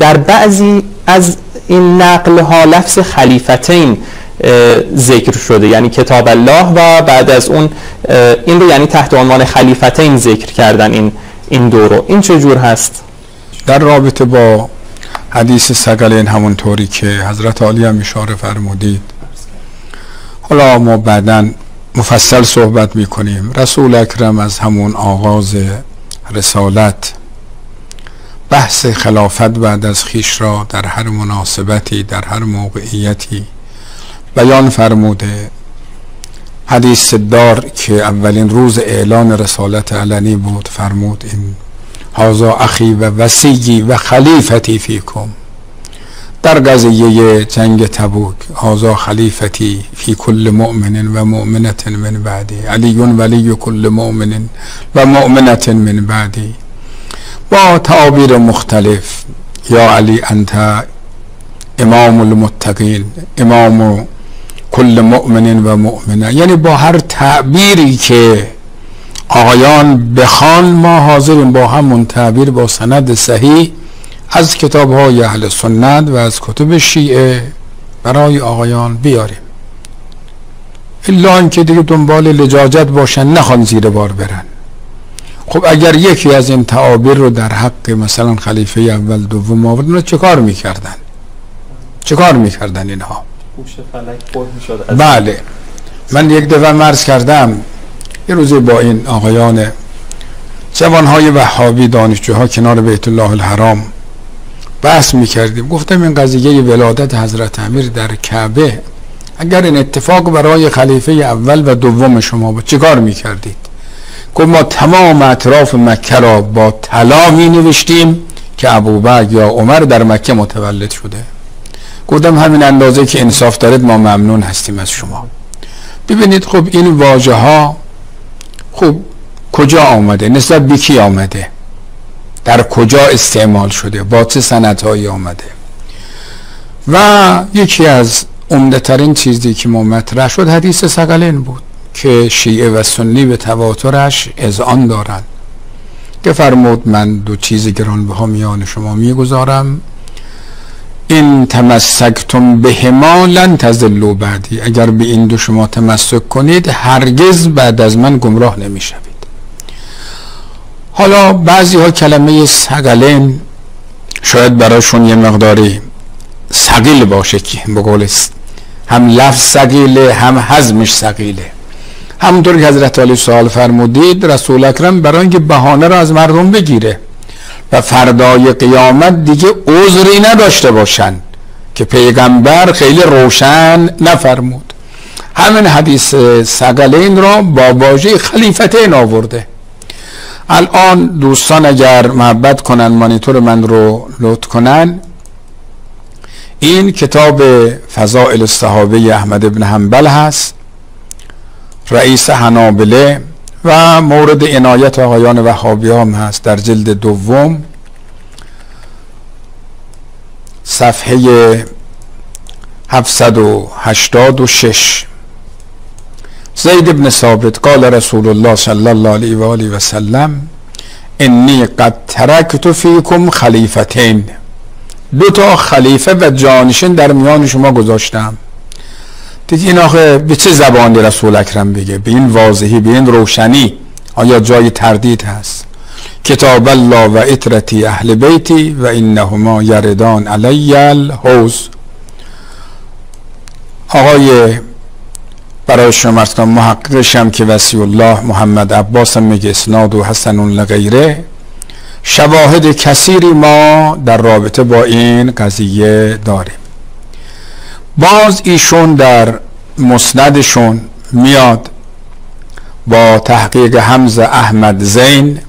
در بعضی از این نقل ها لفظ خلیفتین ذکر شده، یعنی کتاب الله و بعد از اون این رو یعنی تحت عنوان خلیفتین ذکر کردن این دو رو. این چجور هست؟ در رابطه با حدیث ثقلین همونطوری که حضرت عالی هم اشاره فرمودید، حالا ما بعداً مفصل صحبت میکنیم. رسول اکرم از همون آغاز رسالت بحث خلافت بعد از خویش را در هر مناسبتی، در هر موقعیتی بیان فرموده. حدیث دار که اولین روز اعلان رسالت علنی بود فرمود این هذا اخی و وصیی و خلیفتی فیکم. در قضیه جنگ تبوک هذا خلیفتی فی کل مؤمن و مؤمنة من بعدی، علی ولی کل مؤمن و مؤمنة من بعدی، با تعابیر مختلف. یا علی انت امام المتقین، امام کل مؤمن و مؤمنه، یعنی با هر تعبیری که آقایان بخوان ما حاضریم با همون تعبیر با سند صحیح از کتاب های اهل سنت و از کتب شیعه برای آقایان بیاریم، الا اینکه دیگه دنبال لجاجت باشن، نخوان زیر بار برن. خب اگر یکی از این تعابیر رو در حق مثلا خلیفه اول دوم آوردن، چه کار میکردن؟ چه کار میکردن اینها؟ بله، من یک دفعه مرز کردم یه روزی با این آقایان جوانهای وهابی دانشجوها کنار بیت الله الحرام بحث میکردیم. گفتم این قضیه ولادت حضرت امیر در کعبه اگر این اتفاق برای خلیفه اول و دوم شما بود چه کار میکردید؟ گفت ما تمام اطراف مکه را با طلا می نوشتیم که ابوبکر یا عمر در مکه متولد شده. گفتم همین اندازه که انصاف دارید ما ممنون هستیم از شما. ببینید خب این واژه ها خب کجا آمده، نسبت به کی آمده، در کجا استعمال شده، با چه سندهایی آمده. و یکی از عمده ترین چیزی که مطرح شد حدیث ثقلین بود که شیعه و سنی به تواترش اذعان دارند که فرمود من دو چیز گرانبها میان شما میگذارم، این تمسکتم بهما لن تضلوا بعدی، اگر به این دو شما تمسک کنید هرگز بعد از من گمراه نمیشوید. حالا بعضی ها کلمه ثقلین شاید براشون یه مقداری ثقیل باشه که بقول هم لفظ ثقیله هم هضمش ثقیله. همونطور که حضرت علی سوال فرمودید رسول اکرم برای اینکه بهانه را از مردم بگیره و فردای قیامت دیگه عذری نداشته باشن که پیغمبر خیلی روشن نفرمود، همین حدیث ثقلین را با واژه خلیفتین آورده. الان دوستان اگر محبت کنن مانیتور من رو لطف کنن، این کتاب فضائل الصحابه احمد بن حنبل هست، رئیس حنابله و مورد عنایت آقایان وهابی هم هست. در جلد دوم صفحه 786 زید بن ثابت قال رسول الله صلی الله علیه و آله و سلم انی قد ترکت فیکم خلیفتین، دو تا خلیفه و جانشین در میان شما گذاشتم. دیگه این آخه به چه زبانی رسول اکرم بگه؟ به این واضحی، به این روشنی آیا جای تردید هست؟ کتاب الله و اطرتی اهل بیتی و انهما یردان علی الحوض. آقای برای شما محققشم که وصی الله محمد عباس هم میگه اسناد و حسن لغیره، شواهد کثیری ما در رابطه با این قضیه داریم. باز ایشون در مسندشون میاد با تحقیق حمزه احمد زین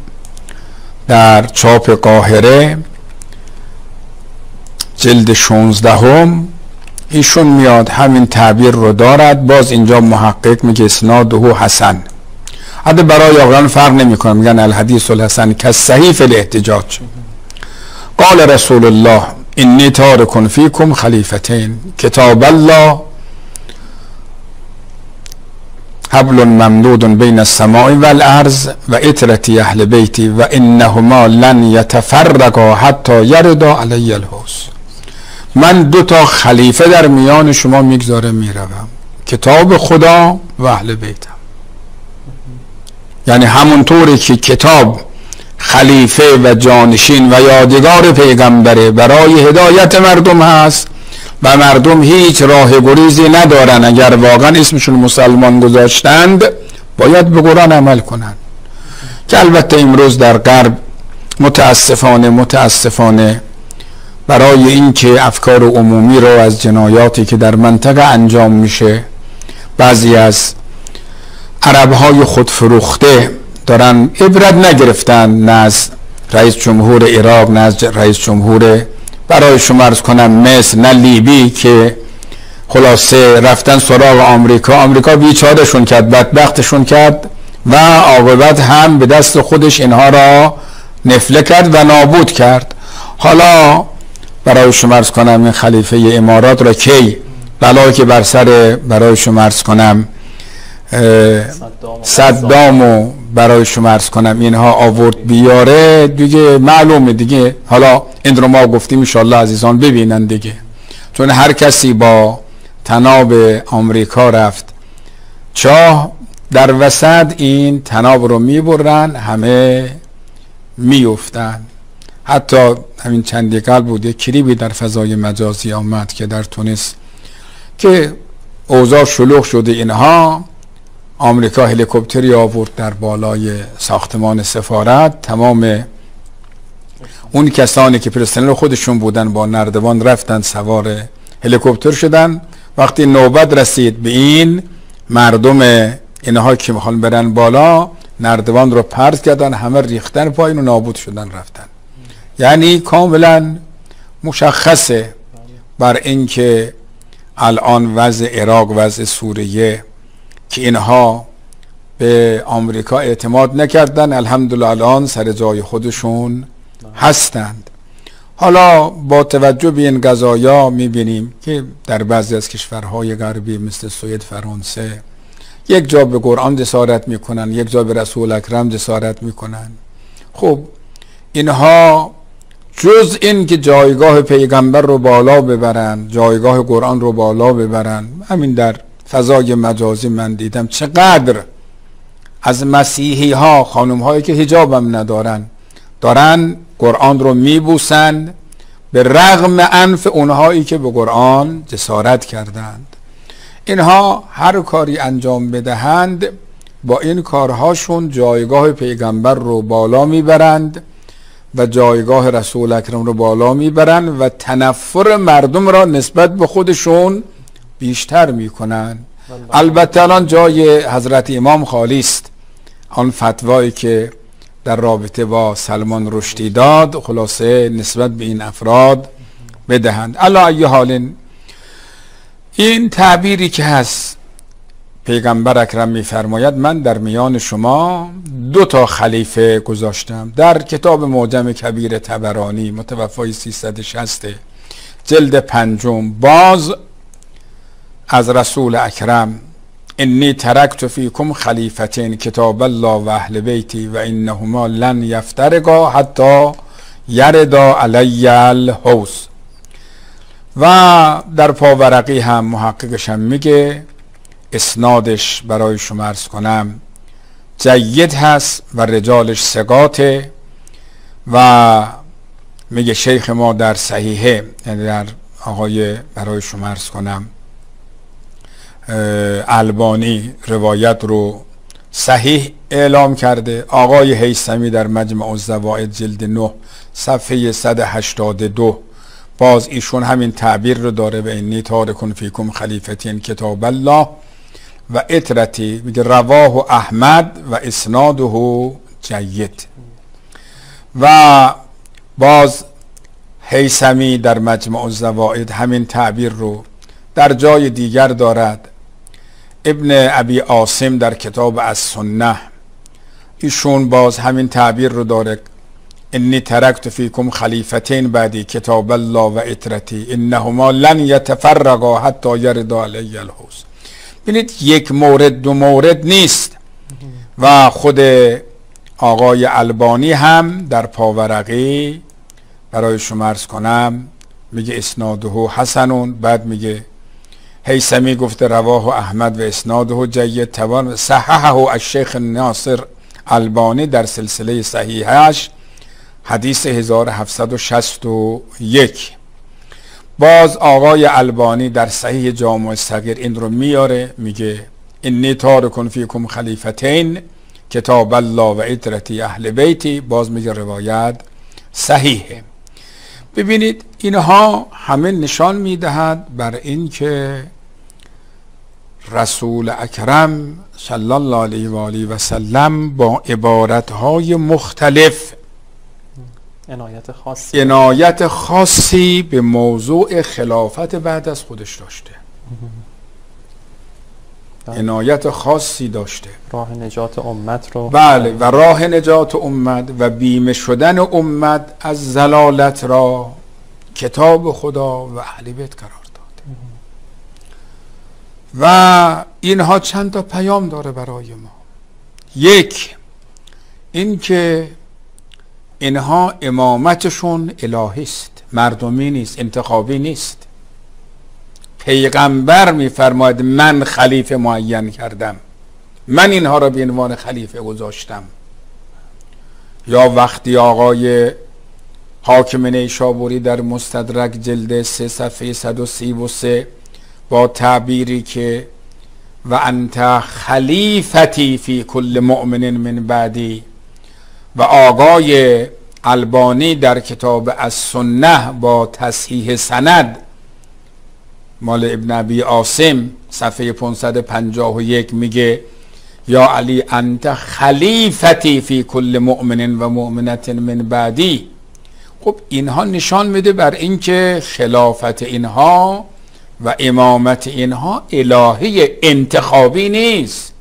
در چاپ قاهره جلد 16 ایشون میاد همین تعبیر رو دارد. باز اینجا محقق میگه اسناده حسن، حتی برای آقایان فرق نمیکنه، میگن الحدیث الحسن کالصحیح فی الاحتجاج. قال رسول الله انی تارک فیکم خلیفتین، کتاب الله حبل ممدود بین السماء والارض و اطرتی اهل بیتی و انهما لن یتفرقا حتی یردا علی الحوض. من 2 تا خلیفه در میان شما میگذارم میروم، کتاب خدا و اهل بیتم. یعنی همونطوری که کتاب خلیفه و جانشین و یادگار پیغمبره برای هدایت مردم هست و مردم هیچ راه گریزی ندارن، اگر واقعا اسمشون مسلمان گذاشتند باید به قرآن عمل کنند، که البته امروز در غرب متاسفانه برای اینکه افکار عمومی رو از جنایاتی که در منطقه انجام میشه بعضی از عربهای خودفروخته دارن عبرت نگرفتن، نه از رئیس جمهور عراق، نه از رئیس جمهور برای شما عرض کنم مصر، نه لیبی، که خلاصه رفتن سراغ آمریکا بیچارهشون کرد، بدبختشون کرد و عاقبت هم به دست خودش اینها را نفله کرد و نابود کرد. حالا برای شما عرض کنم این خلیفه امارات را کی بلایی که بر سر برای شما عرض کنم صدام و برای شما عرض کنم اینها آورد بیاره دیگه معلومه دیگه. حالا این رو ما گفتیم ان شاء الله عزیزان ببینن دیگه، چون هر کسی با تناب آمریکا رفت چاه، در وسط این تناب رو میبرن همه میافتن. حتی همین چندی قبل بود یک کلیپی در فضای مجازی آمد که در تونس که اوضاع شلوغ شده، اینها آمریکا هلیکوپتری آورد در بالای ساختمان سفارت، تمام اون کسانی که پرسنل خودشون بودن با نردبان رفتن سوار هلیکوپتر شدن. وقتی نوبت رسید به این مردم اینها که میخوان برن بالا، نردبان رو پرت کردن، همه ریختن پایین و نابود شدن رفتن. یعنی کاملا مشخصه بر اینکه الان وضع عراق، وضع سوریه که اینها به آمریکا اعتماد نکردن، الحمدلله الان سر جای خودشون هستند. حالا با توجه به این قضایا میبینیم که در بعضی از کشورهای غربی مثل سوئد، فرانسه، یک جا به قرآن جسارت میکنن، یک جا به رسول اکرم جسارت میکنن. خب اینها جز این که جایگاه پیغمبر رو بالا ببرن، جایگاه قرآن رو بالا ببرن، همین در فضای مجازی من دیدم چقدر از مسیحی ها، خانم هایی که حجاب هم ندارن، دارن قرآن رو میبوسن به رغم انف اونهایی که به قرآن جسارت کردند. اینها هر کاری انجام بدهند با این کارهاشون جایگاه پیغمبر رو بالا میبرند و جایگاه رسول اکرم رو بالا میبرند و تنفر مردم را نسبت به خودشون بیشتر میکنن. البته الان جای حضرت امام خالی است، آن فتوایی که در رابطه با سلمان رشدی داد خلاصه نسبت به این افراد بدهند. علی ای حال این تعبیری که هست، پیغمبر اکرم میفرماید من در میان شما 2 تا خلیفه گذاشتم. در کتاب معجم کبیر طبرانی متوفای 360 جلد 5 باز از رسول اکرم انی ترکت فیکم خلیفتین کتاب الله و اهل بیتی و انهما لن یفترقا حتی یردا علی الحوض. و در پاورقی هم محققش هم میگه اسنادش برای شما عرض کنم جید هست و رجالش ثقاته و میگه شیخ ما در صحیحه، یعنی در آقای برای شما عرض کنم البانی روایت رو صحیح اعلام کرده. آقای هیثمی در مجمع الزوائد جلد 9 صفحه 182 باز ایشون همین تعبیر رو داره و انی تارکن فیکم خلیفتین کتاب الله و اطرتی، میگه رواه احمد و اسناده جید. و باز هیثمی در مجمع الزوائد همین تعبیر رو در جای دیگر دارد. ابن ابی عاصم در کتاب السنه ایشون باز همین تعبیر رو داره انی ترکت فیکم خلیفتین بعدی کتاب الله و اطرتی انهما لن یتفرقا حتی یردا علی الحوض. ببینید یک مورد دو مورد نیست و خود آقای البانی هم در پاورقی برای شما عرض کنم میگه اسناده حسنون، بعد میگه هیثمی گفته رواه احمد و اسناده جید توان صححه الشیخ ناصر البانی در سلسله صحیحش حدیث 1761. باز آقای البانی در صحیح جامع صغیر این رو میاره، میگه انی تارک فیکم خلیفتین کتاب الله و عترتی اهل بیتی، باز میگه روایت صحیحه. ببینید اینها همه نشان میدهد بر این که رسول اکرم صلی الله علیه و آله و سلم با عبارتهای مختلف عنایت خاصی به موضوع خلافت بعد از خودش داشته، عنایت خاصی داشته، راه نجات امت رو، بله، و راه نجات امت و بیمه شدن امت از ضلالت را کتاب خدا و اهل بیت قرار داده. و اینها چند تا پیام داره برای ما. یک، این که اینها امامتشون الهی است، مردمی نیست، انتخابی نیست. پیغمبر میفرماید من خلیفه معین کردم، من اینها را به عنوان خلیفه گذاشتم. یا وقتی آقای حاکم نیشابوری در مستدرک جلد 3 صفحه 133 با تعبیری که و انت خلیفتی فی کل مؤمن من بعدی، و آقای البانی در کتاب السنه با تصحیح سند مال ابن ابی عاصم صفحه 551 میگه یا علی انت خلیفتی فی کل مؤمن و مؤمنت من بعدی. خب اینها نشان میده بر اینکه خلافت اینها و امامت اینها الهی، انتخابی نیست.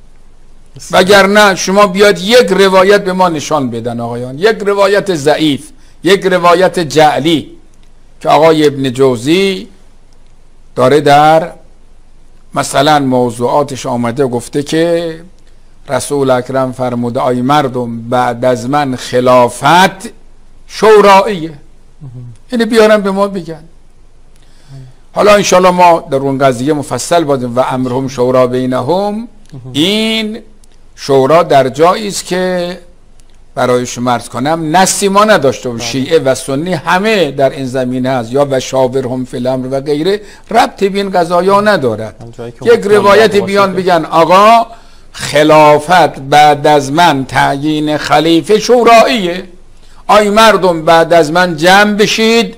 وگرنه شما بیاد یک روایت به ما نشان بدن آقایان، یک روایت ضعیف، یک روایت جعلی که آقای ابن جوزی داره در مثلا موضوعاتش آمده گفته که رسول اکرم فرموده ای مردم بعد از من خلافت شوراییه. یعنی بیارن به ما بگن. حالا انشالله ما در اون قضیه مفصل بودیم و امرهم شورا بینهم. این شورا در جایی است که برای شما عرض کنم نصی ما نداشته و شیعه و سنی همه در این زمینه هست، یا و شاورهم فی الامر و غیره، ربطی به این قضایا ندارد. یک روایت بیان بگن آقا خلافت بعد از من تعیین خلیفه شوراییه، آی مردم بعد از من جمع بشید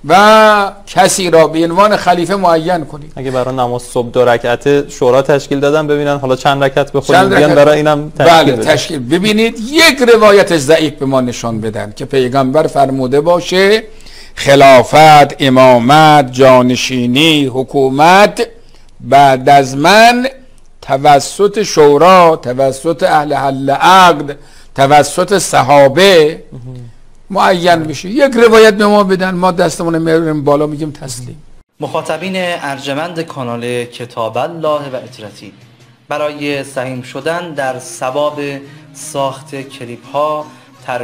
و کسی را به عنوان خلیفه معین کنید. اگه برای نماز صبح 2 رکعت شورا تشکیل دادن، ببینن حالا چند رکعت بخونیم بیان برای اینم تشکیل بدن. تشکیل. ببینید یک روایت ضعیف به ما نشان بدن که پیغمبر فرموده باشه خلافت، امامت، جانشینی، حکومت بعد از من توسط شورا، توسط اهل حل عقد، توسط صحابه معین بشه. یک روایت به ما بدن، ما دستمون میاریم بالا میگیم تسلیم. مخاطبین ارجمند کانال کتاب الله و عترتی، برای سهیم شدن در ثواب ساخت کلیپ ها